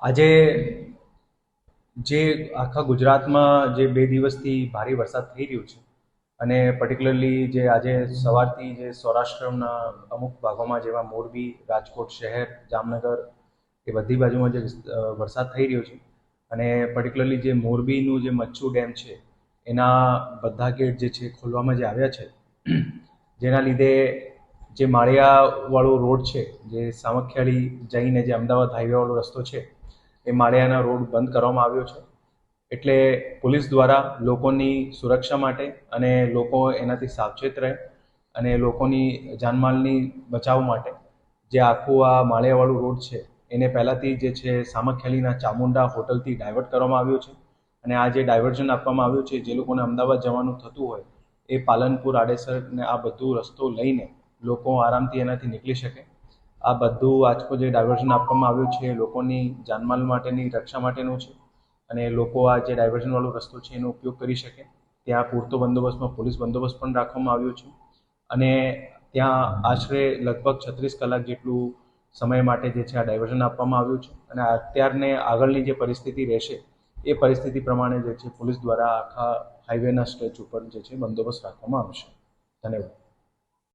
આજે જે આખા ગુજરાતમાં જે 2 દિવસથી ભારે વરસાદ થઈ રહ્યો છે અને પર્ટિક્યુલરલી જે આજે સવારથી જે સૌરાષ્ટ્રના અમુક ભાગોમાં જેવા મોરબી, રાજકોટ શહેર, જામનગર એ બધી બાજુમાં જે વરસાદ થઈ રહ્યો છે અને પર્ટિક્યુલરલી જે મોરબીનું જે મચ્છુ ડેમ છે એના બધા ગેટ જે છે ખોલવામાં જે આવ્યા છે, જેના લીધે જે માળિયાવાળો રોડ છે, જે સામખિયાળી જઈને જે અમદાવાદ હાઈવેવાળો રસ્તો છે, એ માળિયાના રોડ બંધ કરવામાં આવ્યો છે. એટલે પોલીસ દ્વારા લોકોની સુરક્ષા માટે અને લોકો એનાથી સાવચેત રહે અને લોકોની જાનમાલની બચાવ માટે જે આખું આ માળિયાવાળું રોડ છે એને પહેલાંથી જે છે સામખિયાળીના ચામુંડા હોટલથી ડાયવર્ટ કરવામાં આવ્યો છે અને આ જે ડાયવર્ઝન આપવામાં આવ્યું છે, જે લોકોને અમદાવાદ જવાનું થતું હોય એ પાલનપુર, આડેસર ને આ બધું રસ્તો લઈને લોકો આરામથી એનાથી નીકળી શકે. આ બધું આજકો જે ડાયવર્ઝન આપવામાં આવ્યું છે એ લોકોની જાનમાલ માટેની રક્ષા માટેનું છે અને લોકો આ જે ડાયવર્ઝનવાળો રસ્તો છે એનો ઉપયોગ કરી શકે. ત્યાં પૂરતો બંદોબસ્તમાં પોલીસ બંદોબસ્ત પણ રાખવામાં આવ્યો છે અને ત્યાં આશરે લગભગ 36 કલાક જેટલું સમય માટે જે છે આ ડાયવર્ઝન આપવામાં આવ્યું છે અને અત્યારને આગળની જે પરિસ્થિતિ રહેશે એ પરિસ્થિતિ પ્રમાણે જે છે પોલીસ દ્વારા આખા હાઈવેના સ્ટ્રેચ ઉપર જે છે બંદોબસ્ત રાખવામાં આવશે. ધન્યવાદ.